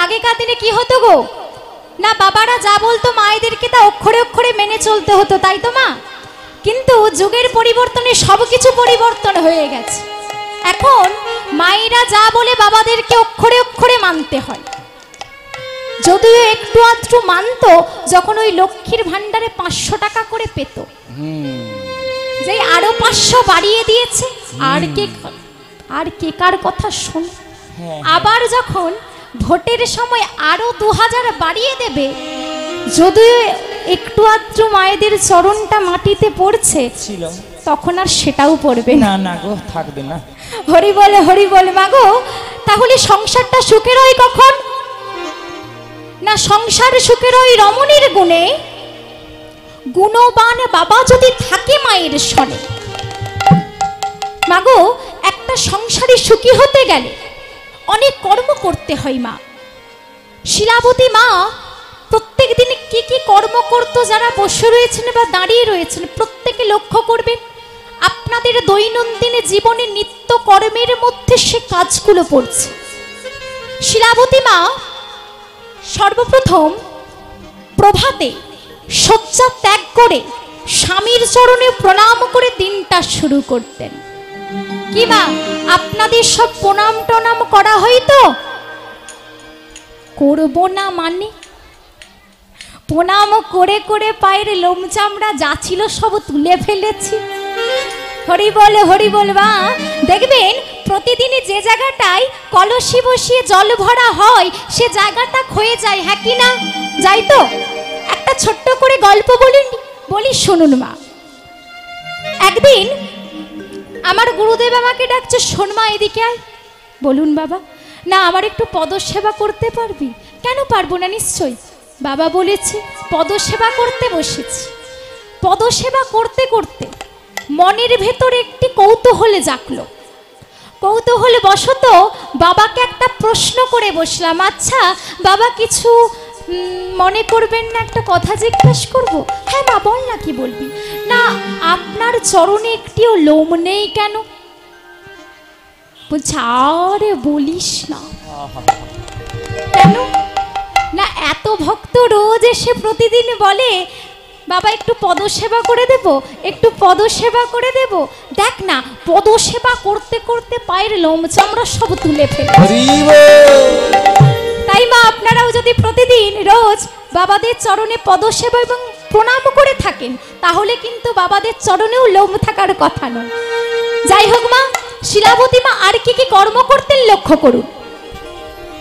আগেকার দিনে কি হতো গো, না বাবারা যা বলতো মায়েদেরকে তা অক্ষরে অক্ষরে মেনে চলতে হতো, তাই তো মা? কিন্তু যুগের পরিবর্তনে সবকিছু পরিবর্তন হয়ে গেছে। এখন মায়েরা যা বলে বাবাদেরকে অক্ষরে অক্ষরে মানতে হয়। যদিও একটু আধটু মানতো যখন ওই লক্ষ্মীর ভান্ডারে 500 টাকা করে পেত, যে আরো 500 বাড়িয়ে দিয়েছে, আর কে কার কথা শোন। আবার যখন ভোটের সময় আরো 2000 বাড়িয়ে দেবে, যদিও একটু আধটু মায়েদের চরণটা মাটিতে পড়ছে, তখন আর সেটাও পড়বে না। না গো, থাকবে না। হরি বলে মা গো, তাহলে সংসারটা সুখের হয় কখন? না সংসার সুখের হয় রমণীর গুণে, গুণবান বাবা যদি থাকে মায়ের সনে। মাগো, একটা সংসারে সুখী হতে গেলে অনেক কর্ম করতে হয় মা। শিলাবতী মা প্রত্যেক দিন কি কি কর্ম করত, যারা বসে রয়েছেন বা দাঁড়িয়ে রয়েছেন প্রত্যেকে লক্ষ্য করবেন। আপনাদের দৈনন্দিন জীবনে নিত্য কর্মের মধ্যে সে কাজগুলো পড়ছে। শিলাবতী মা সর্বপ্রথম প্রভাতে শয্যা ত্যাগ করে স্বামীর চরণে প্রণাম করে দিনটা শুরু করতেন। কি মা, আপনাদের সব প্রণাম টনাম করা হয়তো? করব না মানে? প্রণাম করে করে পায়ের লোম চামড়া যা ছিল সব তুলে ফেলেছি। হরি বল মা। দেখবেন প্রতিদিন যে জায়গাটায় কলসি বসিয়ে জল ভরা হয় সে জায়গাটা ক্ষয়ে যায়, হ্যাঁ কি না? যাই তো। একটা ছোট্ট করে গল্প বলি শুনুন মা। একদিন আমার গুরুদেব আমাকে ডাকছে, শোন মা এদিকে আয়। বলুন বাবা। না আমার একটু পদসেবা করতে পারবি? কেন পারবো না, নিশ্চয়ই। বাবা বলেছে পদসেবা করতে বসেছি। পদসেবা করতে করতে মনের ভেতর একটি কৌতূহল জাগলো। কৌতূহল বশত বাবাকে একটা প্রশ্ন করে বসলাম, আচ্ছা বাবা কিছু মনে করবেন না, একটা কথা জিজ্ঞাসা করব? হ্যাঁ মা বল না, কি বলবি? না আপনার চরণে একটিও লোম নেই কেন? বলছে আরে বলিস না। কেন? না এত ভক্ত রোজ এসে প্রতিদিন বলে বাবা একটু পদসেবা করে দেব, একটু পদসেবা করে দেব। দেখ না পদসেবা করতে করতে পায়ের লোম চামড়া সব তুলে ফেলে। তাই মা আপনারাও যদি প্রতিদিন রোজ বাবাদের চরণে পদসেবা এবং প্রণাম করে থাকেন, তাহলে কিন্তু বাবাদের চরণেও লোম থাকার কথা নয়। যাই হোক মা, শিলাবতী মা আর কি কি কর্ম করতেন লক্ষ্য করুন।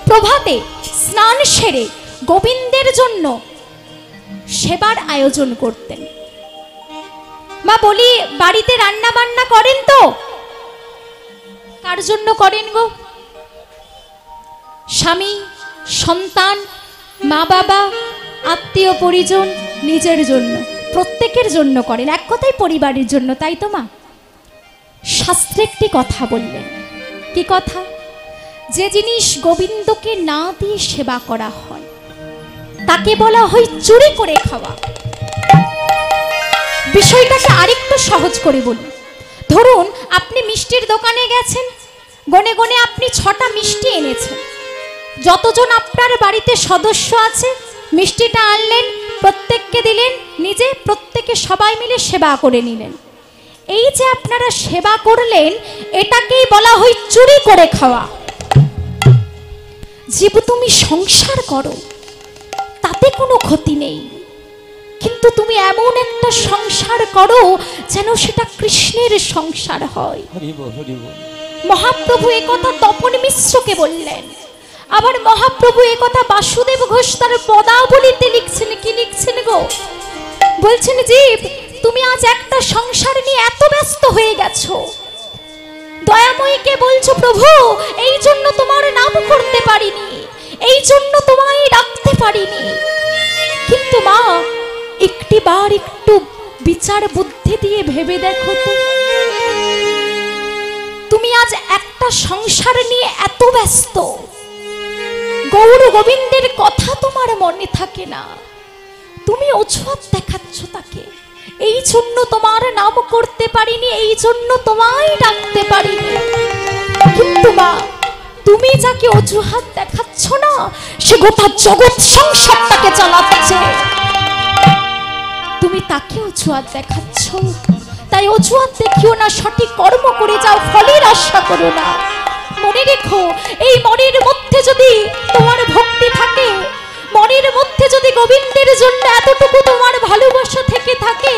প্রভাতে স্নান সেরে গোবিন্দের জন্য সেবার আয়োজন করতেন। মা বলি বাড়িতে রান্না বান্না করেন তো? কার জন্য করেন গো? স্বামী, সন্তান, মা বাবা, আত্মীয় পরিজন, নিজের জন্য, প্রত্যেকের জন্য করেন। এক কথাই পরিবারের জন্য, তাই তো মা? শাস্ত্রে একটি কথা বললেন। কি কথা? যে জিনিস গোবিন্দকে না দিয়ে সেবা করা হয় তাকে বলা হয় চুরি করে খাওয়া। বিষয়টাকে আরেকটু সহজ করে বলি। ধরুন আপনি মিষ্টির দোকানে গেছেন, গনে গনে আপনি 6টা মিষ্টি এনেছেন। যতজন আপনার বাড়িতে সদস্য আছে মিষ্টিটা আনলেন, প্রত্যেককে দিলেন, নিজে প্রত্যেকে সবাই মিলে সেবা করে নিলেন। এই যে আপনারা সেবা করলেন এটাকেই বলা হয় চুরি করে খাওয়া। জীব তুমি সংসার করো তাতে কোনো ক্ষতি নেই, কিন্তু তুমি এমন একটা সংসার করো যেন সেটা কৃষ্ণের সংসার হয়। মহাপ্রভু একথা তপন মিশ্রকে বললেন। আবার মহাপ্রভু একথা বাসুদেব ঘোষ তার পদাবলিতে লিখছেন। কি লিখছেন গো? বলছেন জীব তুমি আজ একটা সংসার নিয়ে এত ব্যস্ত হয়ে গেছো, দয়াময়ীকে বলছো প্রভু এই জন্য তোমার নাম করতে পারিনি, এই জন্য তোমায় ডাকতে পারিনি। কিন্তু মা একটিবার একটু বিচার বুদ্ধি দিয়ে ভেবে দেখো তো, তুমি আজ একটা সংসার নিয়ে এত ব্যস্ত, গৌর গোবিন্দের কথা তোমার মনে থাকে না, তুমি অজুহাত দেখাচ্ছ তাকে, এই জন্য তোমার নাম করতে পারিনি, এই জন্য তোমায় ডাকতে পারিনি। কিন্তু মা তুমি যাকে অজুহাত দেখাচ্ছ না, সে গোটা জগৎ সংসারটাকে চালাচ্ছে। তুমি তাকে অজুহাত দেখাচ্ছ, তাই অজুহাত দেখিও না, সঠিক কর্ম করে যাও, ফলের আশা করো না। মনে রেখো, এই মনের মধ্যে যদি তোমার ভক্তি থাকে, মনের মধ্যে যদি গোবিন্দের জন্য এতটুকু তোমার ভালোবাসা থেকে থাকে,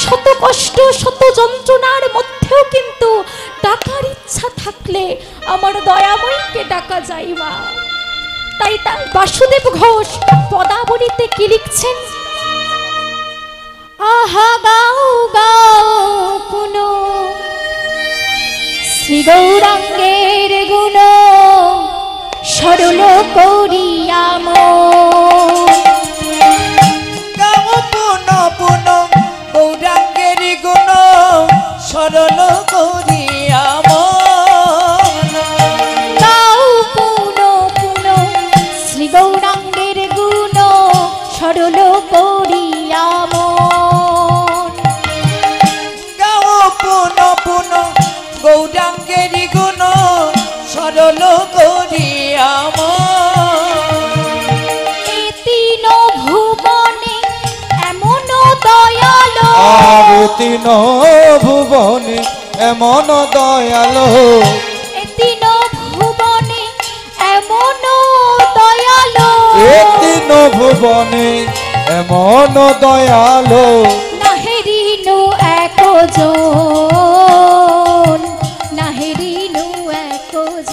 শত কষ্ট শত যন্ত্রণার মধ্যেও কিন্তু ডাকার ইচ্ছা থাকলে আমার দয়াময়কে ডাকা যায় মা। তাই বাসুদেব ঘোষ পদাবলীতে কি লিখছেন? আহা গাও গাও পুনো শ্রী গৌরাঙ্গের গুণ সরল করিয়াম। গাও পুন পুন গৌরাঙ্গের গুণ সরল করিয়াম। গাও পুন পুন শ্রী গৌরাঙ্গের গুণ সরল করিয়াম। গাও পুন পুন গৌরাঙ্গের গুণ সরল করিয়াম। তিন ভুবনে এমন দয়ালো, তিন ভুবনে এমন দয়ালো, তিন ভুবনে এমন দয়ালো, তিন ভুবনে এমন দয়ালো, নাহেরিনু একজন, নাহেরিনু একজন।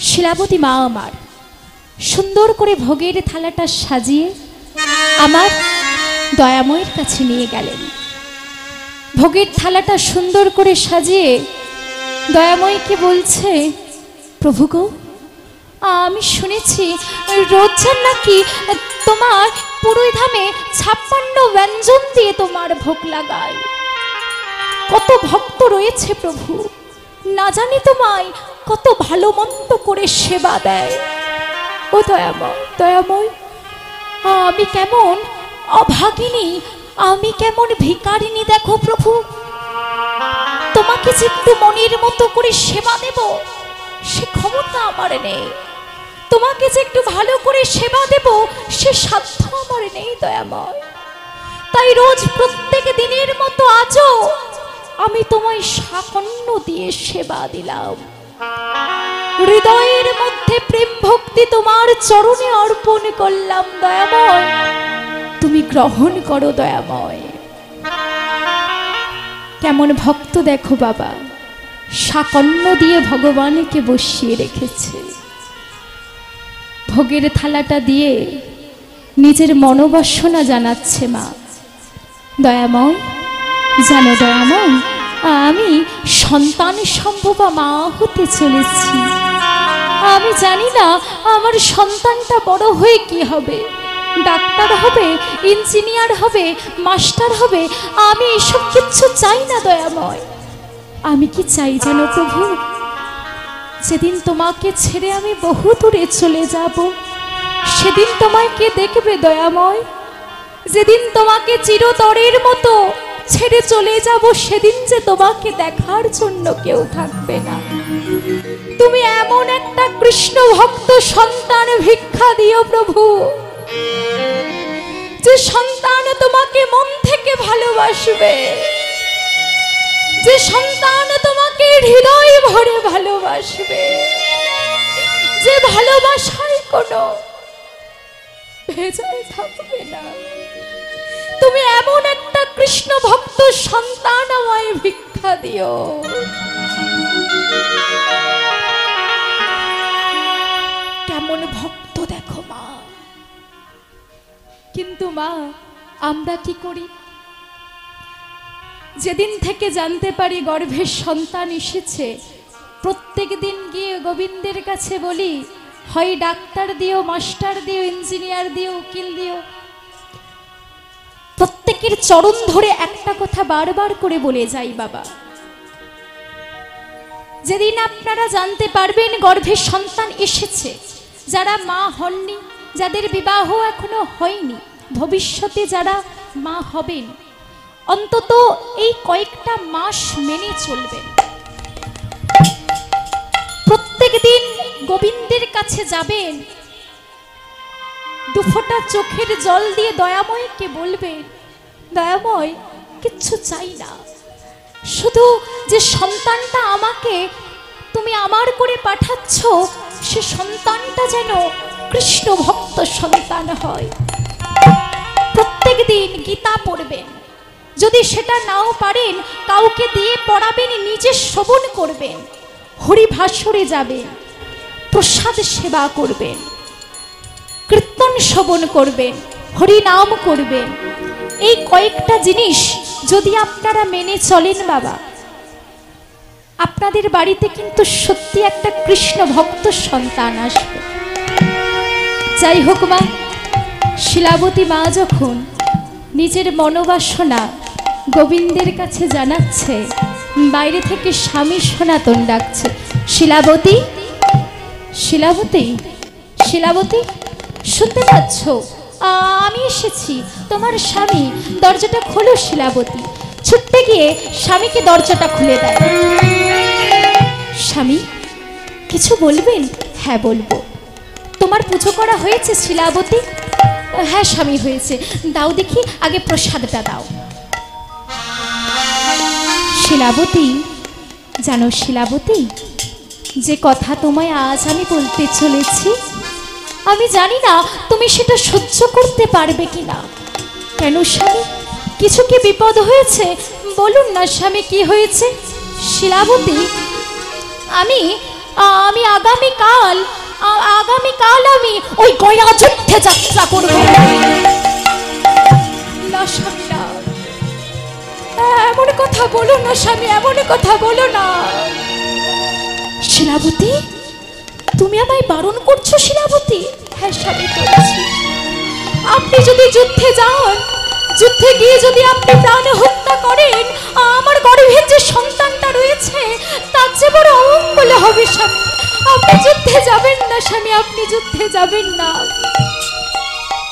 শিলাবতী মা আমার সুন্দর করে ভোগের থালাটা সাজিয়ে আমার দয়াময়ের কাছে নিয়ে গেলেন। ভোগের থালাটা সুন্দর করে সাজিয়ে দয়াময়কে বলছে, প্রভু গো, আমি শুনেছি রোজ নাকি তোমার পুরোই ধামে 56 ব্যঞ্জন দিয়ে তোমার ভোগ লাগায়। কত ভক্ত রয়েছে প্রভু, না জানি তোমায় কত ভালো মন্দ করে সেবা দেয়। ও দয়াময়, দয়াময়, আমি কেমন অভাগিনী, আমি কেমন ভিখারিনী দেখো প্রভু। তোমাকে যে একটু মনের মতো করে সেবা দেব সে ক্ষমতা আমার নেই, তোমাকে যে একটু ভালো করে সেবা দেব সে সাধ্য আমার নেই দয়াময়। তাই রোজ প্রত্যেক দিনের মতো আজও আমি তোমায় সাকন্য দিয়ে সেবা দিলাম। হৃদয়ের মধ্যে প্রেম ভক্তি তোমার চরণে অর্পণ করলাম দয়াময়, তুমি গ্রহণ করো দয়াময়। কেমন ভক্ত দেখো বাবা, সাকন্য দিয়ে ভগবানকে বসিয়ে রেখেছে। ভোগের থালাটা দিয়ে নিজের মনোবাসনা জানাচ্ছে মা। দয়াময়, জানো দয়াময়, আমি সন্তান সম্ভবা মা হতে চলেছি। আমি জানি না আমার সন্তানটা বড় হয়ে কি হবে, ডাক্তার হবে, ইঞ্জিনিয়ার হবে, মাস্টার হবে। আমি এসব কিচ্ছু চাই না দয়াময়। আমি কি চাই জানো প্রভু, যেদিন তোমাকে ছেড়ে আমি বহু দূরে চলে যাব, সেদিন তোমায় কে দেখবে দয়াময়? যেদিন তোমাকে চিরতরের মতো ছেড়ে চলে যাব, সেদিন যে তোমাকে দেখার জন্য কেউ থাকবে না। তুমি এমন একটা কৃষ্ণ ভক্ত সন্তান ভিক্ষা দিও প্রভু, যে সন্তান তোমাকে মন থেকে ভালোবাসবে, যে সন্তান তোমাকে হৃদয় ভরে ভালোবাসবে, যে ভালোবাসায় কোনো ভেজাল থাকবে না। তুমি এমন একটা কৃষ্ণ ভক্ত সন্তান আমায় ভিক্ষা দিও। কেমন ভক্ত দেখো মা। কিন্তু মা, আমরা কি করি? যেদিন থেকে জানতে পারি গর্ভের সন্তান এসেছে, প্রত্যেক দিন গিয়ে গোবিন্দের কাছে বলি, হয় ডাক্তার দিও, মাস্টার দিও, ইঞ্জিনিয়ার দিও, উকিল দিও। প্রত্যেকের চরণ ধরে একটা কথা বারবার করে বলে যাই, বাবা, যেদিন আপনারা জানতে পারবেন গর্ভের সন্তান এসেছে, যারা মা হননি, যাদের বিবাহ এখনো হয়নি, ভবিষ্যতে যারা মা হবেন, অন্তত এই কয়েকটা মাস মেনে চলবেন। প্রত্যেক দিন গোবিন্দের কাছে যাবেন, দুফোঁটা চোখের জল দিয়ে দয়াময়কে বলবেন, দয়াময় কিচ্ছু চাই না, শুধু যে সন্তানটা আমাকে তুমি আমার করে পাঠাচ্ছ সে সন্তানটা যেন কৃষ্ণ ভক্ত সন্তান হয়। প্রত্যেক দিন গীতা পড়বেন, যদি সেটা নাও পারেন কাউকে দিয়ে পড়াবেন, নিজে শ্রবণ করবেন, হরিভাস্বরে যাবেন, প্রসাদ সেবা করবেন, কীর্তন শ্রবণ করবেন, হরি নাম করবেন। এই কয়েকটা জিনিস যদি আপনারা মেনে চলেন বাবা, আপনাদের বাড়িতে কিন্তু সত্যি একটা কৃষ্ণ ভক্ত সন্তান আসবে। যাই হোক মা, শিলাবতী মা যখন নিজের মনোবাসনা গোবিন্দের কাছে জানাচ্ছে, বাইরে থেকে স্বামী সনাতন ডাকছে, শিলাবতী, শিলাবতী, শিলাবতী, শুনতে পাচ্ছ? আমি এসেছি, তোমার স্বামী, দরজাটা খোলো। শিলাবতী ছুটতে গিয়ে স্বামীকে দরজাটা খুলে দেয়। স্বামী, কিছু বলবেন? হ্যাঁ বলবো। তোমার পুজো করা হয়েছে শিলাবতী? হ্যাঁ স্বামী হয়েছে। দাও দেখি, আগে প্রসাদটা দাও। শিলাবতী, জানো শিলাবতী, যে কথা তোমায় আজ আমি বলতে চলেছি, আমি জানি না তুমি সেটা সহ্য করতে পারবে কিনা। কেন স্বামী, কিছু কি বিপদ হয়েছে? বলুন না স্বামী, কি হয়েছে? শিলাবতী, আমি আগামীকাল আমি ওই গয়া যুদ্ধে যাত্রা করব। না স্বামী না, এমন কথা বলো না স্বামী, এমন কথা বলো না। শিলাবতী, তুমি আমায় বারণ করছো শিলাবতী? হ্যাঁ স্বামী করছি। আপনি যদি যুদ্ধে যান, যুদ্ধে গিয়ে যদি আপনি প্রাণ হত্যা করেন, আমার গর্ভে যে সন্তানটা রয়েছে তার যে বড় অমঙ্গল হবে স্বামী। আপনি যুদ্ধে যাবেন না স্বামী, আপনি যুদ্ধে যাবেন না।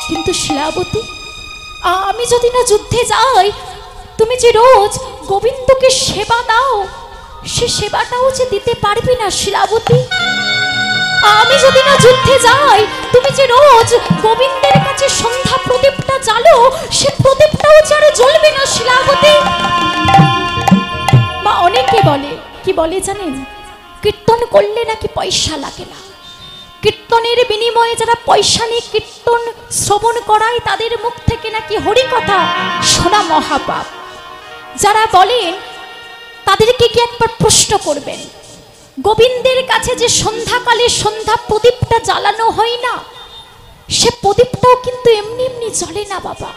কিন্তু শিলাবতী, আমি যদি না যুদ্ধে যাই, তুমি যে রোজ গোবিন্দকে সেবা দাও, সে সেবাটাও যে দিতে পারবে না শিলাবতী। আমি যদি না যুদ্ধে যাই, তুমি যে রোজ গোবিন্দের কাছে সন্ধ্যা প্রদীপটা জ্বালো, সে প্রদীপটাও যে আর জ্বলবে না শিলাবতী। মা অনেকে বলে, কি বলে জানেন? কীর্তন করলে নাকি পয়সা লাগে না, কীর্তনের বিনিময়ে যারা পয়সা নিয়ে কীর্তন শ্রবণ করায় তাদের মুখ থেকে নাকি হরি কথা শোনা মহাপাপ। যারা বলেন তাদেরকে কি একবার প্রশ্ন করবেন, গোবিন্দের কাছে যে সন্ধ্যাকালে সন্ধ্যা প্রদীপটা জ্বালানো হয় না, সে প্রদীপটাও কিন্তু এমনি এমনি জ্বলে না বাবা।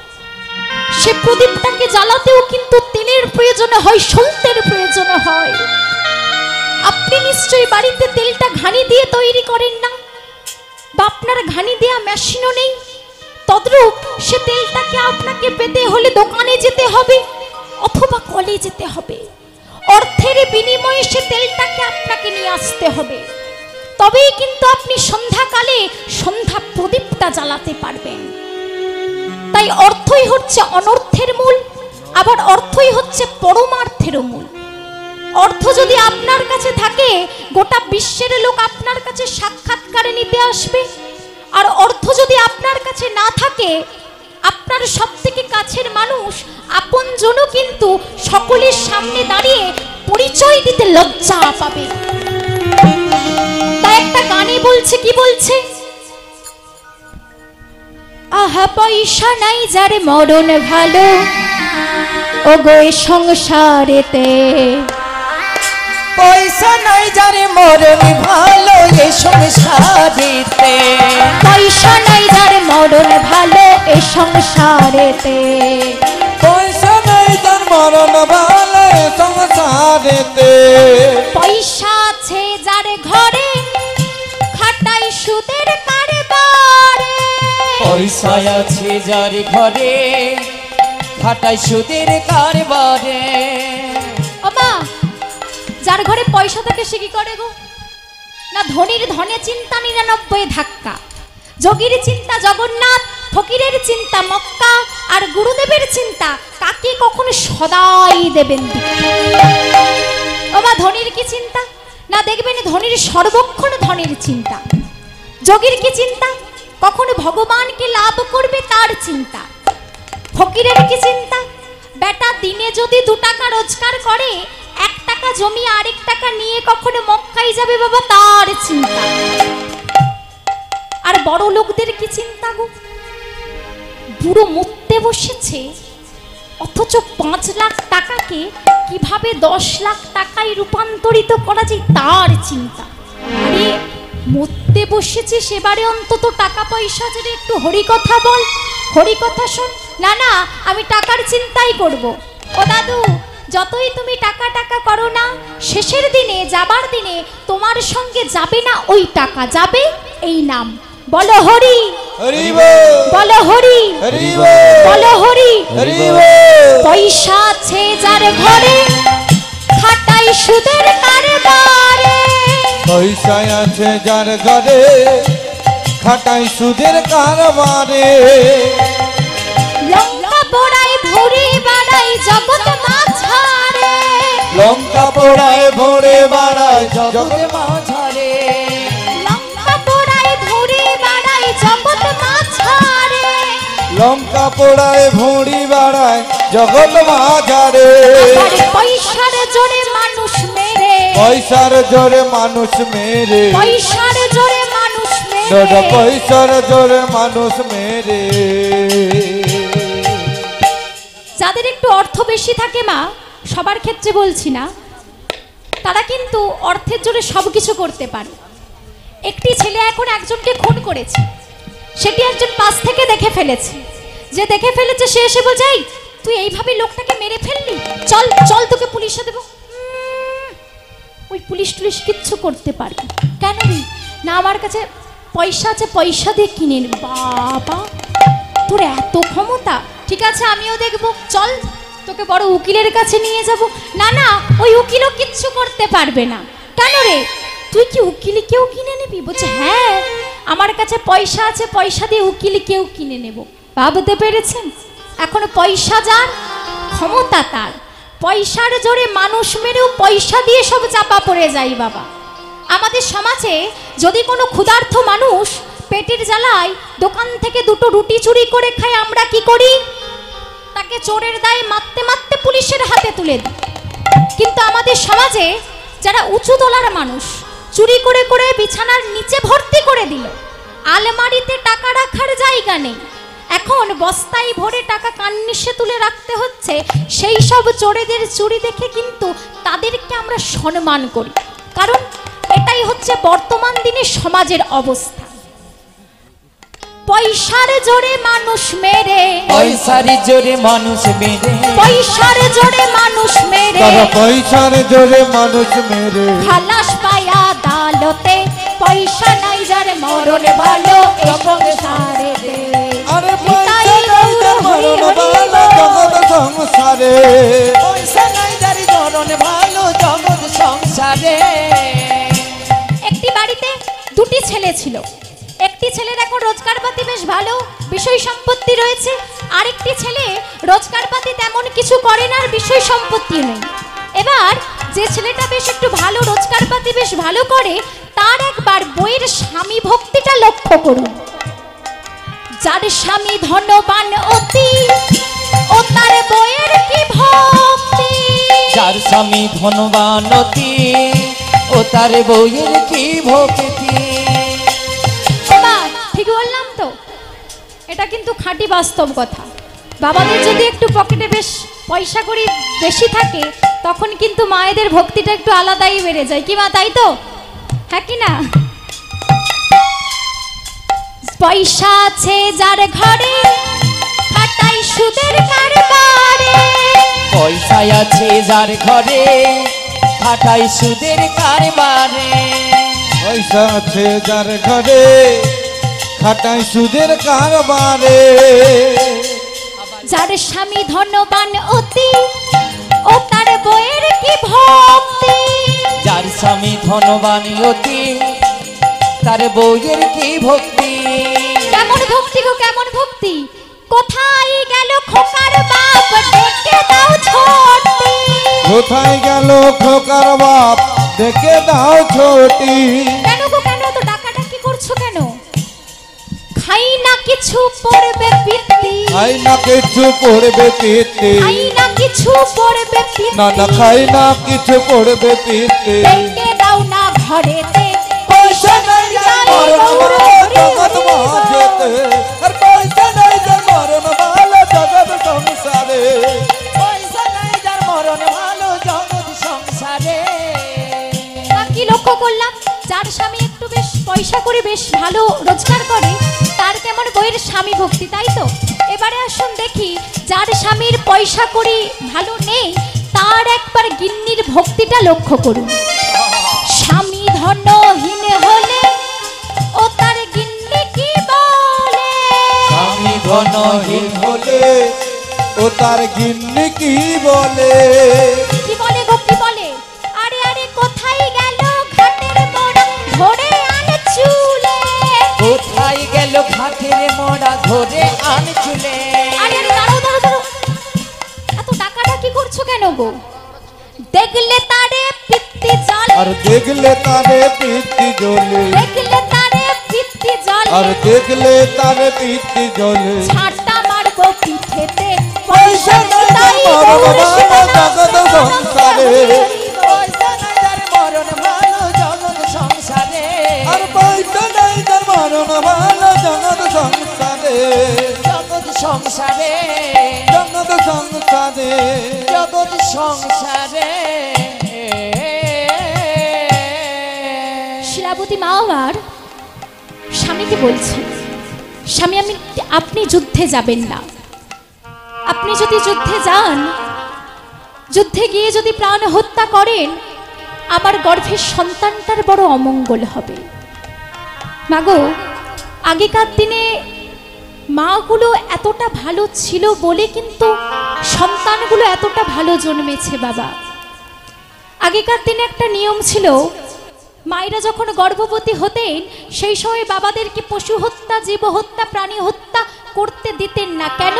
সে প্রদীপটাকে জ্বালাতেও কিন্তু তেলের প্রয়োজন হয়, সলতের প্রয়োজন হয়। আপনি নিশ্চয়ই বাড়িতে তেলটা ঘানি দিয়ে তৈরি করেন না, বা আপনার ঘানি দেয়া মেশিনও নেই। তদ্রূপ সে তেলটাকে আপনাকে পেতে হলে দোকানে যেতে হবে অথবা কলে যেতে হবে। অর্থের বিনিময়ে সে তেলটাকে আপনাকে নিয়ে আসতে হবে, তবেই কিন্তু আপনি সন্ধ্যাকালে সন্ধ্যা প্রদীপটা জ্বালাতে পারবেন। তাই অর্থই হচ্ছে অনর্থের মূল, আবার অর্থই হচ্ছে পরমার্থেরও মূল। অর্থ যদি আপনার কাছে থাকে, গোটা বিশ্বের লোক আপনার কাছে সাক্ষাৎকারে নিতে আসবে। আর অর্থ যদি আপনার কাছে না থাকে, আপনার সব থেকে কাছের মানুষ আপনজনও কিন্তু সকলের সামনে দাঁড়িয়ে পরিচয় দিতে লজ্জা পাবে। তাই একটা গানে বলছে, কি বলছে? আহা পয়সা নাই যার মরণ ভালো, ও গো এ সংসারেতে। পয়সা নাই যারে মরণ ভালো এ সংসারেতে। পয়সা নাই যার মরণ ভালো এ সংসারেতে। পয়সা নাই যার মরণ ভালো এ সংসারেতে। পয়সা আছে যার ঘরে, খাটাই সুদের কারবারে। পয়সা আছে যার ঘরে, খাটাই সুদের কারবারে। ওমা, যার ঘরে পয়সা থাকে সে কি করে গো? না ধনীর ধনে চিন্তা 99 ধাক্কা, যোগীর চিন্তা জগন্নাথ, ফকিরের চিন্তা মক্কা, আর গুরুদেবের চিন্তা কাকে কখন সদাই দেবেন দিতে। ওমা ধনীর কি চিন্তা? না দেখবেন ধনীর সর্বক্ষণ ধনের চিন্তা, যোগীর কি চিন্তা, কখনো ভগবানকে লাভ করবে তার চিন্তা। ফকিরের কি চিন্তা, বেটা দিনে যদি 2 টাকা রোজগার করে 1 টাকা জমিয়ে আরেক টাকা নিয়ে কখনো মক্কায় যাবে বাবা, তার চিন্তা। আর বড় লোকদের কি চিন্তা গো, বুড়ো মরতে বসেছে অথচ 5 লাখ টাকাকে কিভাবে 10 লাখ টাকায় রূপান্তরিত করা যায় তার চিন্তা। আরে মরতে বসেছি সেবারে অন্তত টাকা পয়সা যদি একটু হরিকথা বল, হরিকথা শোন। না না আমি টাকার চিন্তাই করব। ও দাদু যতই তুমি টাকা টাকা করো না, শেষের দিনে যাবার দিনে তোমার সঙ্গে যাবে না ওই টাকা, যাবে এই নাম। বলো হরি, বলো হরি, বলো হরি। পয়সা আছে যার ঘরে খাটাই সুদের কারবারে, পয়সা আছে যার ঘরে খাটাই সুদের কারবারে। লঙ্কা পোড়াই ভুঁড়ি বাড়াই জগৎ মাঝারে, লঙ্কা পোড়ায় ভরে বাড়ায় জগৎ মাঝারে লঙ্কা পোড়াই ভুঁড়ি বাড়াই জগৎ মাঝারে, লঙ্কা পোড়ায় ভুঁড়ি বাড়ায় জগৎ মাঝারে। আবার পয়সার জোরে মানুষ মেরে, পয়সার জোরে মানুষ মেরে, পয়সার জোরে মানুষ দাদা মেরে। পয়সার জোরে মানুষ মেরে। যাদের একটু অর্থ বেশি থাকে মা, সবার ক্ষেত্রে বলছি না, তারা কিন্তু অর্থের জোরে সব কিছু করতে পারে। একটি ছেলে এখন একজনকে খুন করেছে, সেটি একজন পাশ থেকে দেখে ফেলেছে। যে দেখে ফেলেছে সে এসে বলছে, এই তুই এইভাবে লোকটাকে মেরে ফেললি, চল চল তোকে পুলিশে দেবো। ওই পুলিশ টুলিশ কিচ্ছু করতে পারবে কেন রে, না আমার কাছে পয়সা আছে, পয়সা দিয়ে কিনে নেব। বাবা তোর এত ক্ষমতা, ঠিক আছে আমিও দেখবো, চল তোকে বড় উকিলের কাছে নিয়ে যাব। না না ওই উকিলও কিচ্ছু করতে পারবে না। কেন রে, তুই কি উকিলি কেউ কিনে নিবি? বলছে হ্যাঁ আমার কাছে পয়সা আছে, পয়সা দিয়ে উকিলি কেউ কিনে নেব। ভাবতে পেরেছেন, এখন পয়সা যার ক্ষমতা তার, পয়সার জোরে মানুষ মেরেও পয়সা দিয়ে সব চাপা পড়ে যায় বাবা। আমাদের সমাজে যদি কোনো ক্ষুধার্ত মানুষ পেটের জ্বালায় দোকান থেকে 2টো রুটি চুরি করে খায়, আমরা কি করি? তাকে চোরের দায়ে মারতে মারতে পুলিশের হাতে তুলে দিই। কিন্তু আমাদের সমাজে যারা উঁচু তলার মানুষ চুরি করে করে বিছানার নিচে ভর্তি করে দিল, আলমারিতে টাকা রাখার জায়গা নেই, এখন বস্তায় ভরে টাকা কান্নিসে তুলে রাখতে হচ্ছে। সেই সব চোরেদের চুরি দেখে কিন্তু তাদেরকে আমরা সম্মান করি, কারণ এটাই হচ্ছে বর্তমান দিনের সমাজের অবস্থা। পয়সার জোরে মানুষ মেরে, পয়সার জোরে মানুষ মেরে, পয়সার জোরে মানুষ মেরে, দাদা পয়সার জোরে মানুষ মেরে। খালাস পায়া আদালতে, পয়সা নাই যার মরণ ভালো এই সংসারে দে। আরে নিতাই পয়সা নাই যার গৌর হরি মরণ হরি ভালো বল। জগৎ সংসারে। পয়সা নাই যার জরণ ভালো জগৎ সংসারে। একটি বাড়িতে 2টি ছেলে ছিল। একটি ছেলের এখন রোজগারপাতি বেশ ভালো, বিষয় সম্পত্তি রয়েছে। আরেকটি ছেলে রোজগারপাতি তেমন কিছু করে না, আর বিষয় সম্পত্তি নেই। এবার যে ছেলেটা বেশ একটু ভালো রোজগারপাতি বেশ ভালো করে, তার একবার বইয়ের স্বামী ভক্তিটা লক্ষ্য করুন। যার স্বামী ধনবান অতি, ও তার বইয়ের কি ভক্তি। যার স্বামী ধনবান অতি, ও তার বউয়ের কি ভক্তি। বাবা ঠিক বললাম তো? এটা কিন্তু খাঁটি বাস্তব কথা। বাবাদের যদি একটু পকেটে বেশ পয়সা কড়ি বেশি থাকে, তখন কিন্তু মায়েদের ভক্তিটা একটু আলাদাই বেড়ে যায়, কি মা তাই তো? হ্যাঁ কি না? পয়সা আছে যার ঘরে খাটাই সুদের কারবারে, পয়সা আছে যার ঘরে খাটাই সুদের কারবারে। পয়সা আছে যার ঘরে খাটাই সুদের কারবারে। যার স্বামী ধনবান অতি, ও তার বইয়ের কি ভক্তি। যার স্বামী ধনবান অতি, তার বউয়ের কি ভক্তি। কেমন ভক্তি গো, কেমন ভক্তি? কোথায় গেল খোকার বাপ, ডেকে দাও ছোটি। কোথায় গেল খোকার বাপ, দেখে দাও ছোটি। কেন গো কেন এত ডাকাডাকি করছো কেন? খাই না কিছু পড়বে পিত্তি, খাই না কিছু পড়বে পিতে, খাই না কিছু পড়বে পিত্তি, না না খাই না কিছু পড়বে পিতে। দেখে দাও না ঘরেতে পয়সা নাই যার মরণ ভালো জগৎ মাঝেতে, আর পয়সা নাই যার মরণ ভালো জগৎ সংসারে। পয়সা নাই যার মরণ ভালো জগৎ সংসারে। বাকি লক্ষ্য করলাম যার স্বামী একটু বেশ পয়সা করে বেশ ভালো রোজগার করে তার কেমন বইয়ের স্বামী ভক্তি, তাই তো? এবারে আসুন দেখি যার স্বামীর পয়সা করি ভালো নেই তার একবার গিন্নির ভক্তিটা লক্ষ্য করুন। স্বামী ধনহীন হলে ও তার গিন্নি কি বলে, স্বামী ধনহীন হলে ও তার গিন্নি কি বলে? কি বলে গো কি বলে? আরে আরে কোথায় গেল ঘাটের মোড়া ধরে আনে চুলে, কোথায় গেল ঘাটের মোড়া ধরে আন চুলে। আরে আরে দাঁড়াও দাঁড়াও দাঁড়াও, এত ডাকাডাকি করছো কেন গো? দেখলে তারে পিত্তি জল, আর দেখলে তারে পিত্তি জ্বলে, দেখলে তারে পিত্তি জল, আর দেখলে তারে পিত্তি জ্বলে। ছাটা মারবো পিঠেতে পয়সা নাই যার মরণ ভালো জগৎ সংসারে, পয়সা নাই যার মরণ ভালো জগৎ সংসারে। আর পয়সা নাই যার মরণ ভালো জগৎ সংসারে, জগৎ সংসারে, জগৎ সংসারে। জগৎ সংসারে। শিলাবতী মা আমার স্বামীকে বলছেন, স্বামী আপনি যুদ্ধে যাবেন না, আপনি যদি যুদ্ধে যান, যুদ্ধে গিয়ে যদি প্রাণ হত্যা করেন আমার গর্ভের সন্তানটার বড় অমঙ্গল হবে। মাগো আগেকার দিনে মাগুলো এতটা ভালো ছিল বলে কিন্তু সন্তানগুলো এতটা ভালো জন্মেছে বাবা। আগেকার দিনে একটা নিয়ম ছিল, মায়েরা যখন গর্ভবতী হতেন সেই সময় বাবাদেরকে পশু হত্যা, জীব হত্যা, প্রাণী হত্যা করতে দিতেন না। কেন?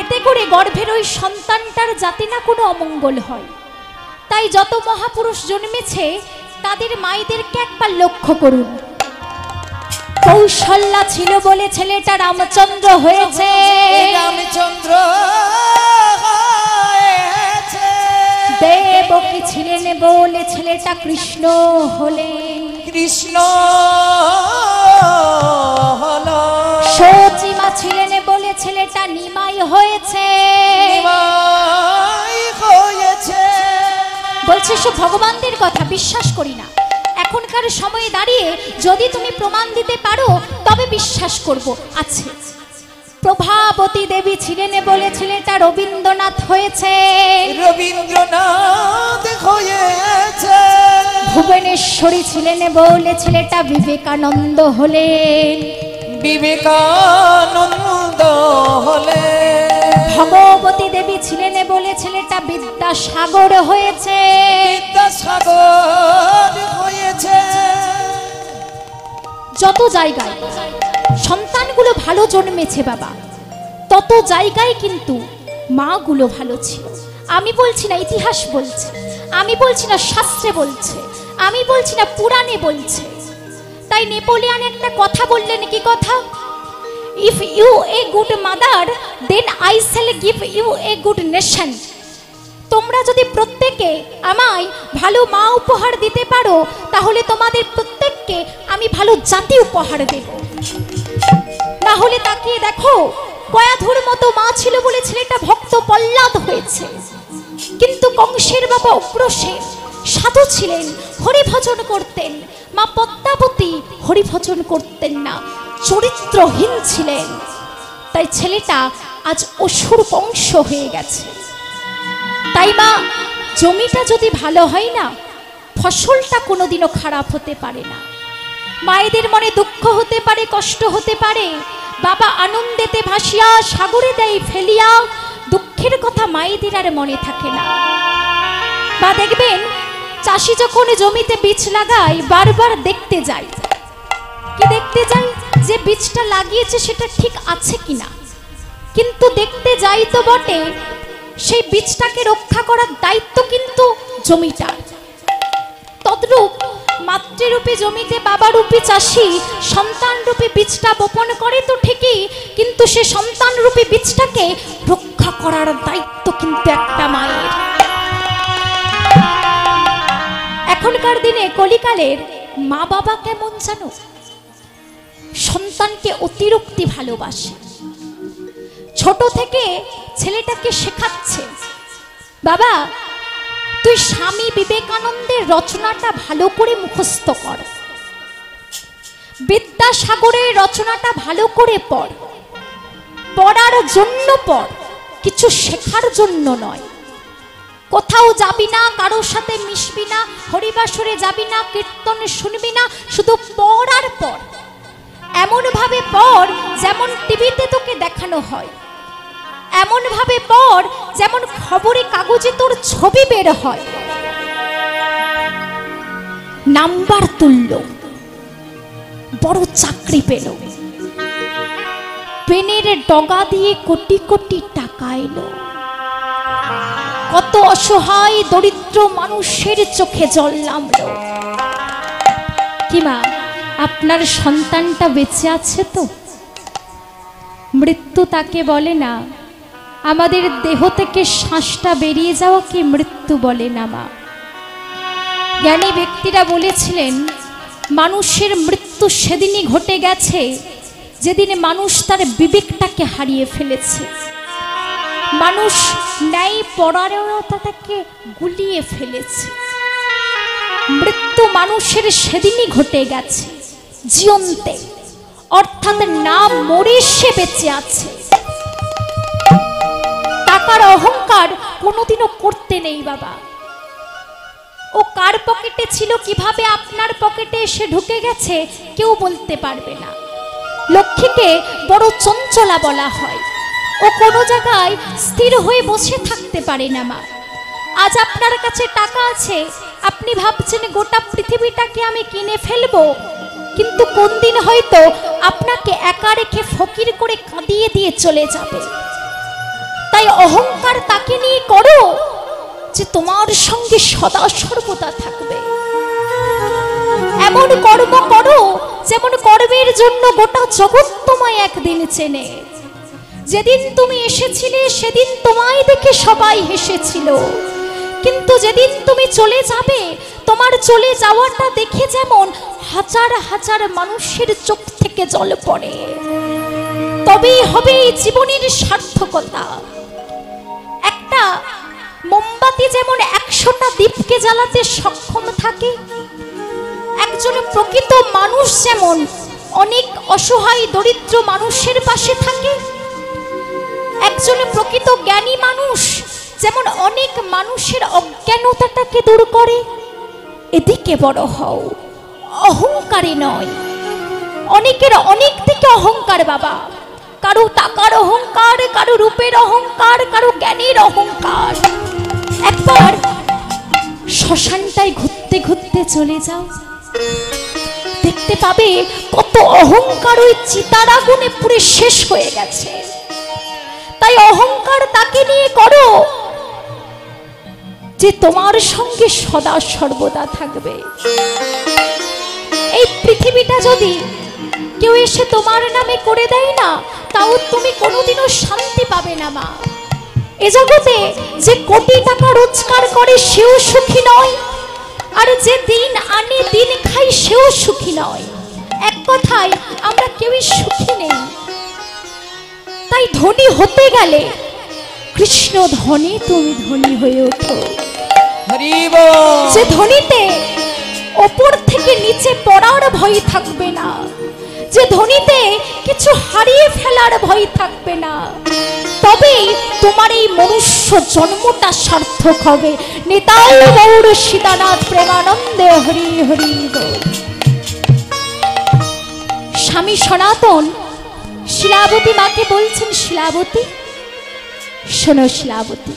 এতে করে গর্ভের ওই সন্তানটার যাতে না কোনো অমঙ্গল হয়। তাই যত মহাপুরুষ জন্মেছে তাদের মায়েদেরকে একবার লক্ষ্য করুন। কৌশল্যা ছিল বলে ছেলেটা রামচন্দ্র হয়েছে, রামচন্দ্র হয়েছে। দেবকী ছিলেন বলে ছেলেটা কৃষ্ণ হলেন, কৃষ্ণ হলো। সচিমা ছিলেন বলে ছেলেটা নিমাই হয়েছে। নিমাই হয়েছে। বলছে সব ভগবানদের কথা বিশ্বাস করি না। এখনকার সময়ে দাঁড়িয়ে যদি তুমি প্রমাণ দিতে পারো তবে বিশ্বাস করব। আছে প্রভাবতী দেবী ছিলেন বলে ছেলেটা রবীন্দ্রনাথ হয়েছে, রবীন্দ্রনাথ হয়েছে। ভুবনেশ্বরী ছিলেন বলে ছেলেটা বিবেকানন্দ হলেন, বিবেকানন্দ হলে। ভগবতী দেবী ছিলেন বলে ছেলেটা বিদ্যাসাগর হয়েছে, বিদ্যাসাগর হয়েছে। যত জায়গায় সন্তানগুলো ভালো জন্মেছে বাবা, তত জায়গায় কিন্তু মাগুলো ভালো ছিল। আমি বলছি না ইতিহাস বলছে, আমি বলছি না শাস্ত্রে বলছে, আমি বলছি না পুরাণে বলছে। তাই নেপোলিয়ান একটা কথা বললেন, কি কথা? If you a good mother then I shall give you a good nation. তোমরা যদি প্রত্যেকে আমায় ভালো মা উপহার দিতে পারো তাহলে তোমাদের প্রত্যেককে আমি ভালো জাতি উপহার দেব। না হলে তাকিয়ে দেখো, কয়াধুর মতো মা ছিল বলে ছেলেটা ভক্ত প্রহ্লাদ হয়েছে, কিন্তু কংসের বাবা উগ্রসেন সাধু ছিলেন, হরিভজন করতেন। মা পদ্মাবতী হরিভজন করতেন না, চরিত্রহীন ছিলেন। তাই ছেলেটা আজ অসুর বংশ হয়ে গেছে। তাই মা জমিটা যদি ভালো হয় না, ফসলটা কোনোদিনও খারাপ হতে পারে না। মায়েদের মনে দুঃখ হতে পারে, কষ্ট হতে পারে, বাবা আনন্দেতে ভাসিয়া সাগরে দেয় ফেলিয়া, দুঃখের কথা মায়েদের আর মনে থাকে না। বা দেখবেন চাষি যখন জমিতে বীজ লাগায় বারবার দেখতে যায়। কি দেখতে যায়? যে বীজটা লাগিয়েছে সেটা ঠিক আছে কিনা। কিন্তু দেখতে যাই তো বটে, সেই বীজটাকে রক্ষা করার দায়িত্ব কিন্তু জমিটার। তদ্রূপ মাতৃরূপী জমিতে বাবারূপী চাষি সন্তানরূপী বীজটা বপন করে তো ঠিকই, কিন্তু সে সন্তানরূপী বীজটাকে রক্ষা করার দায়িত্ব কিন্তু একটা মায়ের। এখনকার দিনে কলিকালের মা বাবা কেমন জানো, সন্তানকে অতিরিক্তি ভালোবাসে। ছোট থেকে ছেলেটাকে শেখাচ্ছে, বাবা তুই স্বামী বিবেকানন্দের রচনাটা ভালো করে মুখস্থ কর, বিদ্যাসাগরের রচনাটা ভালো করে পড়, পড়ার জন্য পড়, কিছু শেখার জন্য নয়। কোথাও যাবি না, কারোর সাথে মিশবি না, হরিবাসরে যাবি না, কীর্তনে শুনবি না, শুধু পড় আর পড়। এমন ভাবে পড় যেমন টিভিতে তোকে দেখানো হয়, এমন ভাবে পড় যেমন খবরে কাগজে তোর ছবি বের হয়। নাম্বার তুললো, বড় চাকরি পেল, পেনের ডগা দিয়ে কোটি কোটি টাকা এলো, কত অসহায় দরিদ্র মানুষের চোখে জল নামলো। কি মা, আপনার সন্তানটা বেঁচে আছে তো? মৃত্যু তাকে বলে না, আমাদের দেহ থেকে শ্বাসটা বেরিয়ে যাওয়াকে মৃত্যু বলে না মা। জ্ঞানী ব্যক্তিরা বলেছিলেন, মানুষের মৃত্যু সেদিনই ঘটে গেছে যেদিন মানুষ তার বিবেকটাকে হারিয়ে ফেলেছে, মানুষ ন্যায় পরায়ণতাটাকে গুলিয়ে ফেলেছে। মৃত্যু মানুষের সেদিনই ঘটে গেছে জীবন্তে, অর্থাৎ না মরে সে বেঁচে আছে। টাকার অহংকার কোনোদিনও করতে নেই বাবা। ও কার পকেটে ছিল, কিভাবে আপনার পকেটে এসে ঢুকে গেছে কেউ বলতে পারবে না। লক্ষ্মীকে বড় চঞ্চলা বলা হয়, ও কোনো জায়গায় স্থির হয়ে বসে থাকতে পারে না মা। আজ আপনার কাছে টাকা আছে, আপনি ভাবছেন গোটা পৃথিবীটাকে আমি কিনে ফেলবো, কিন্তু কোন দিন হয়তো আপনাকে একা রেখে ফকির করে কাঁদিয়ে দিয়ে চলে যাবে। তাই অহংকার তাকে নিয়ে করো যে তোমার সঙ্গে সদা সর্বদা থাকবে। এমন কর্ম করো যেমন কর্মের জন্য গোটা জগৎ তোমায় একদিন চেনে। যেদিন তুমি এসেছিলে সেদিন তোমায় দেখে সবাই হেসেছিল, কিন্তু যেদিন তুমি চলে যাবে তোমার চলে যাওয়াটা দেখে যেমন হাজার হাজার মানুষের চোখ থেকে জল পড়ে, তবেই হবে এই জীবনের সার্থকতা। একটা মোমবাতি যেমন 100টা দীপকে জ্বালাতে সক্ষম থাকে, একজন প্রকৃত মানুষ যেমন অনেক অসহায় দরিদ্র মানুষের পাশে থাকে, একজন প্রকৃত জ্ঞানী মানুষ যেমন অনেক মানুষের অজ্ঞানতাটাকে দূর করে। এদিকে বড় হও, অহংকারে নয়। অনেকের অনেক থেকে অহংকার বাবা, কারো টাকার অহংকার, কারো রূপের অহংকার, কারো জ্ঞানের অহংকার। একবার শ্মশানটায় ঘুরতে ঘুরতে চলে যাও, দেখতে পাবে কত অহংকার ওই চিতার আগুনে পুড়ে শেষ হয়ে গেছে। তাই অহংকার তাকে নিয়ে করো যে তোমার সঙ্গে সদা সর্বদা থাকবে। এই পৃথিবীটা যদি কেউ এসে তোমার নামে করে দেয় না, তাও তুমি কোনোদিনও শান্তি পাবে না মা। এ জগতে যে কোটি টাকা রোজগার করে সেও সুখী নয়, আর যে দিন আনে দিন খাই সেও সুখী নয়। এক কথায় আমরা কেউই সুখী নেই। তাই ধনী হতে গেলে কৃষ্ণ ধনী তুমি ধনী হয়ে ওঠো। যে ধনীতে ওপর থেকে নিচে পড়ার ভয় থাকবে না, যে ধনীতে কিছু হারিয়ে ফেলার ভয় থাকবে না, তবেই তোমার এই মনুষ্য জন্মটা সার্থক হবে। নিতাই গৌর সীতানাথ প্রেমানন্দে হরি হরি বল। স্বামী সনাতন শিলাবতী মাকে বলছেন, শিলাবতী শোনো শিলাবতী,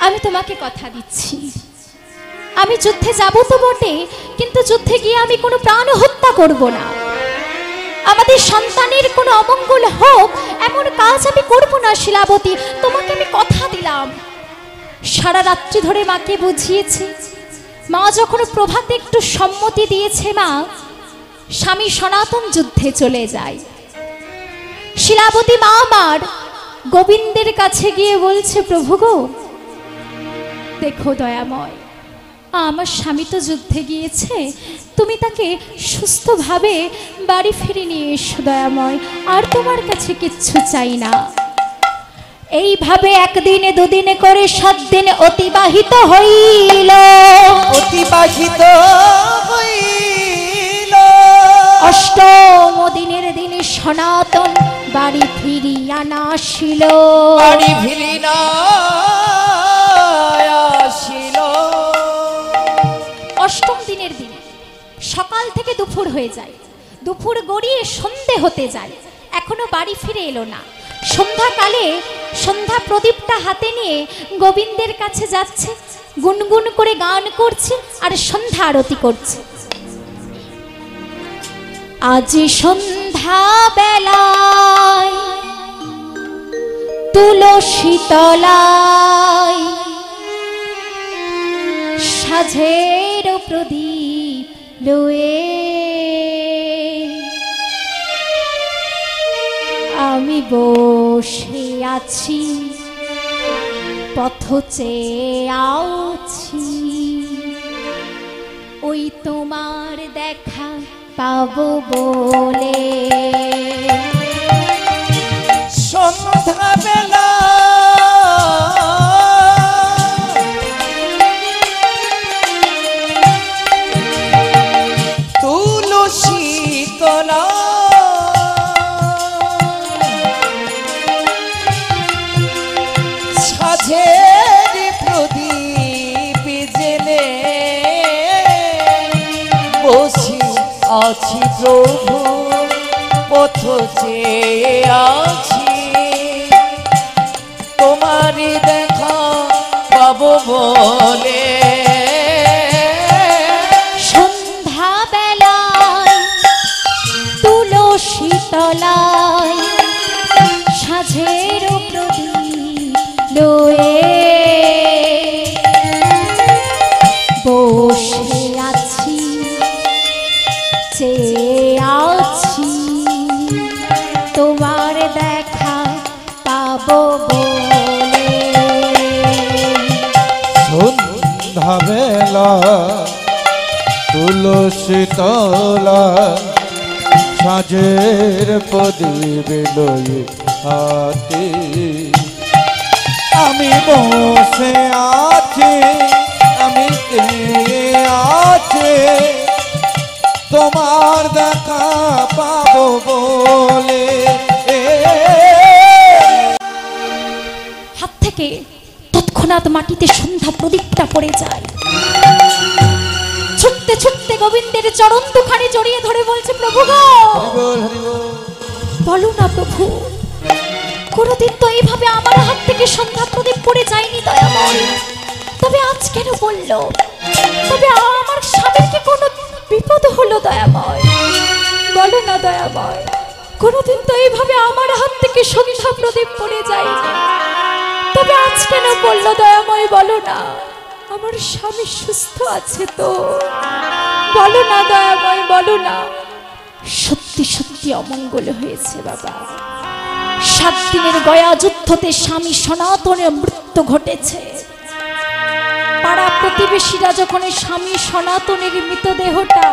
আমি তোমাকে কথা দিচ্ছি, আমি যুদ্ধে যাব তো বটে, কিন্তু যুদ্ধে গিয়ে আমি কোনো প্রাণ হত্যা করব না। আমাদের সন্তানের কোনো অমঙ্গল হোক এমন কাজ আমি করব না শিলাবতী, তোমাকে আমি কথা দিলাম। সারা রাত্রি ধরে মাকে বুঝিয়েছি, মা যখন প্রভাতে একটু সম্মতি দিয়েছে মা, স্বামী সনাতন যুদ্ধে চলে যায়। শিলাবতী মা আমার গোবিন্দের কাছে গিয়ে বলছে, প্রভু গো দেখো দয়াময়, আমার স্বামী তো যুদ্ধে গিয়েছে, তুমি তাকে সুস্থভাবে বাড়ি ফিরে নিয়ে এসো দয়াময়, আর তোমার কাছে কিচ্ছু চাই না। এইভাবে একদিনে দুদিনে করে 7 দিন অতিবাহিত হইল। অতিবাহিত হইল। অষ্টম দিনের দিনে সনাতন বাড়ি ফিরিয়া নাসিল। বাড়ি ফিরিয়া আসিল। অষ্টম দিনের দিনে সকাল থেকে দুপুর হয়ে যায়, দুপুর গড়িয়ে সন্ধে হতে যায়, এখনো বাড়ি ফিরে এলো না। সন্ধ্যাকালে সন্ধ্যা প্রদীপটা হাতে নিয়ে গোবিন্দের কাছে যাচ্ছে, গুনগুন করে গান করছে আর সন্ধ্যা আরতি করছে। আজ সন্ধ্যা বেলায় তুলসী তলায় সাঝের প্রদীপ লয়ে আমি বসে আছি, পথ চেয়ে আছি, ওই তোমার দেখা পাবো বলে। সন্ধ্যা বেলা তুলসী তলা সাঝের প্রদীপ জেলে বসে আছি প্রভু, পথ চেয়ে আছি, তোমারই দেখা পাবো বলে। সন্ধ্যা বেলায় তুলসী তলায় সাঝের প্রদীপ লয়ে বসে আছি, চেয়ে আছি, তোমার দেখা পাবো বলে। সন্ধ্যা বেলা তুলসী তলা সাজের প্রদীপ লয়ে হাতে আমি বসে আছি, আমি চেয়ে আছি, তোমার দেখা পাবো বলে। হাত থেকে তৎক্ষণাৎ মাটিতে সন্ধ্যা প্রদীপটা পড়ে যায়। ছুটতে ছুটতে গোবিন্দের চরণ দুখানি জড়িয়ে ধরে বলছে, প্রভু গো হরিবল হরিবল। বলো না প্রভু, কোনোদিন তো এইভাবে আমার হাত থেকে সন্ধ্যা প্রদীপ পড়ে যায়নি দয়াময়, তবে আজ কেন বললো? তবে আমার স্বামীর কি কোনো বিপদ হলো দয়াময়? বলো না দয়াময়, কোনোদিন তো এইভাবে আমার হাত থেকে সন্ধ্যা প্রদীপ পড়ে যায়নি, তবে আজ কেন বললো দয়াময়? বলো না, আমার স্বামী সুস্থ আছে তো? বলো না দয়াময়, বলো না। সত্যি সত্যি অমঙ্গল হয়েছে বাবা। 7 দিনের গয়া যুদ্ধতে স্বামী সনাতনের মৃত্যু ঘটেছে। পাড়া প্রতিবেশীরা যখন স্বামী সনাতনের মৃতদেহটা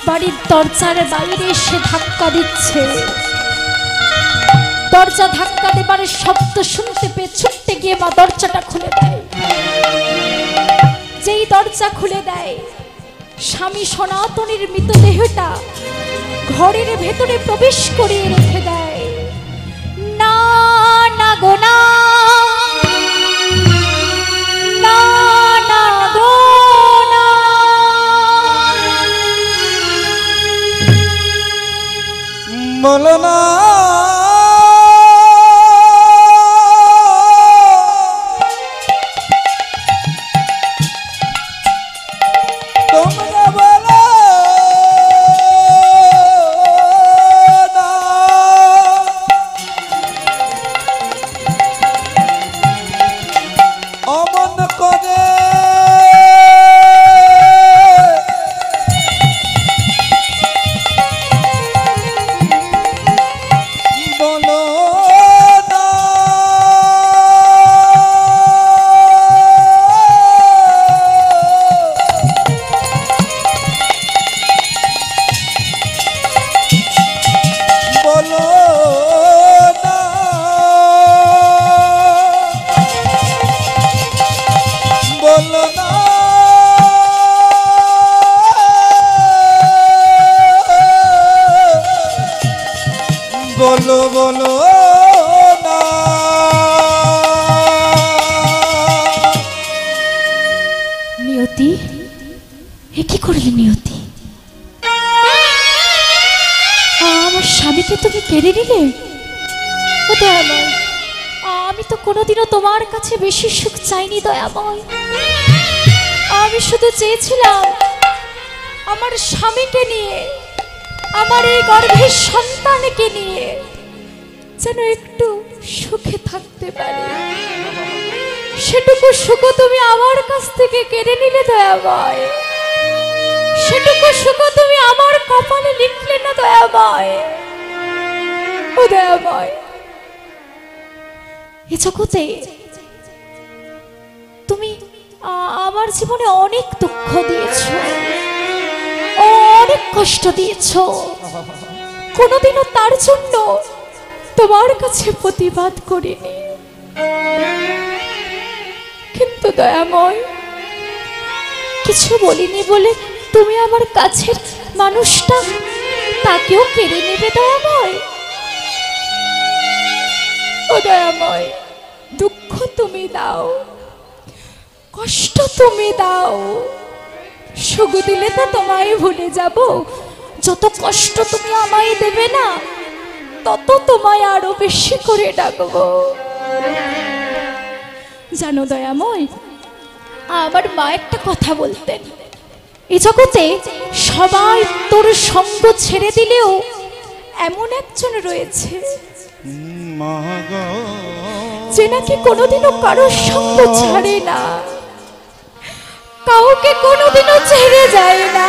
বাড়ির দরজার বাইরে এসে ধাক্কা দিচ্ছে, দরজা ধাক্কা দেবার শব্দ শুনতে পেয়ে ছুটতে গিয়ে মা দরজাটা খুলে দেয়। যেই দরজা খুলে দেয়, স্বামী সনাতনের মৃতদেহটা ঘরের ভেতরে প্রবেশ করিয়ে রেখে দেয়। না না গো না, না না গো না, বলো না তোমরা, বলো না। অমন করে বলো বলো না। নিয়তি, এ কি করলি নিয়তি? আমার স্বামীকে তুমি কেড়ে নিলে। ও দয়াময়, আমি তো কোনোদিনও তোমার কাছে বেশি সুখ চাইনি দয়াময়। আমি শুধু চেয়েছিলাম আমার স্বামীকে নিয়ে, আমার এই গর্ভের সন্তানকে নিয়ে যেন একটু সুখে থাকতে পারি। সেটুকু সুখ তুমি আমার কাছ থেকে কেড়ে নিলে দয়াময়। সেটুকু সুখ তুমি আমার কপালে লিখলে না দয়াময়। ও দয়াময়, এ জগতে তুমি আমার জীবনে অনেক দুঃখ দিয়েছো, অনেক কষ্ট দিয়েছো। কোনোদিনও তার জন্য তোমার কাছে প্রতিবাদ করিনি। কিন্তু দয়াময়, কিছু বলিনি বলে তুমি আমার কাছের মানুষটা তাকেও কেড়ে নেবে দয়াময়। ও দয়াময়, দুঃখ তুমি দাও, কষ্ট তুমি দাও। সুখ দিলে তো তোমায় ভুলে যাব। যত কষ্ট তুমি আমায় দেবে না, তত তোমায় আরো বেশি করে ডাকবো। জানো দয়াময়, আমার মা একটা কথা বলতেন, এই জগতে সবাই তোর সঙ্গ ছেড়ে দিলেও এমন একজন রয়েছে যে নাকি কোনোদিনও কারোর সঙ্গ ছাড়ে না, কাউকে কোনোদিনও ছেড়ে যায় না।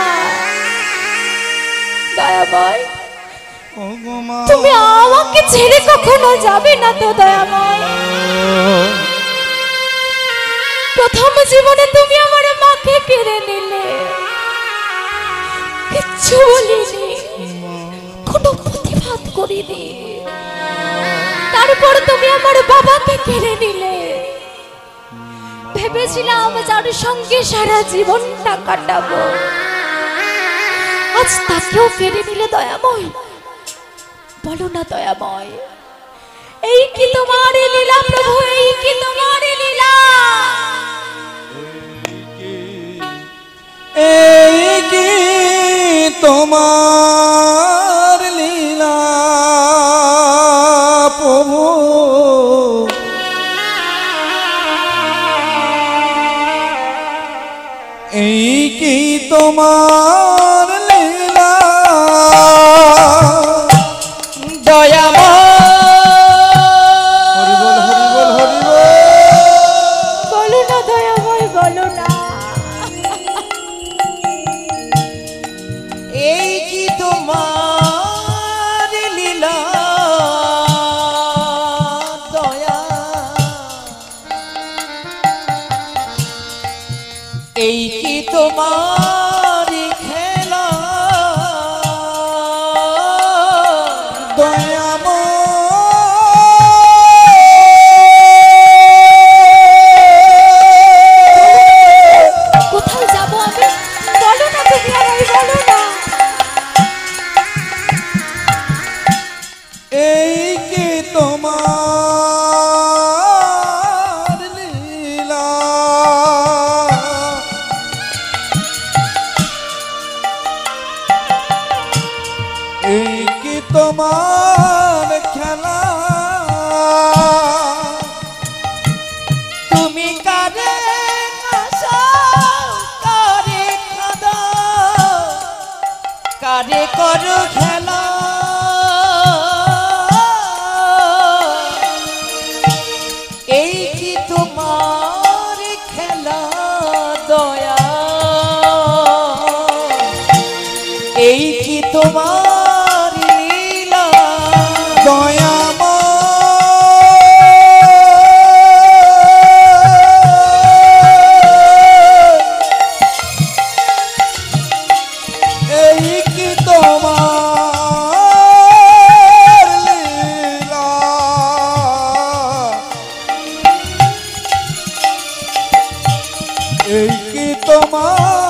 দয়াময়, তুমি আমাকে ছেড়ে কখনো যাবে না তো দয়াময়। প্রথম জীবনে তুমি আমার মাকে কেড়ে নিলে, কিচ্ছু বলিনি, কোনো প্রতিবাদ করিনি। তারপর তুমি আমার বাবাকে কেড়ে নিলে। ভেবেছিলাম যার সঙ্গে সারা জীবনটা কাটাবো, আজ তাকেও কেড়ে নিলে দয়াময়। বলো না দয়াময়, এই কি তোমার লীলা প্রভু, এই কি তোমার লীলা? এই কি তোমার লীলা প্রভু? এই কি তোমার লীলা দয়াময়। হরি বল হরি বল হরি বল। বলো না দয়াময়, বলো না। এই কি তোমার লীলা দয়া, এই কি তোমার খেলা কোথায় যাব আমি? বলো না তুমি আমায়, বলো না। এই কি তোমার লীলা, এই কি তোমার খেলা? তুমি কারে আশা, কারে কাঁদা, কারে করো খেলা। এই কি তোমার খেলা দয়া, এই কি তোমার লীলা এই কি তোমার লীলা, এই কি তোমার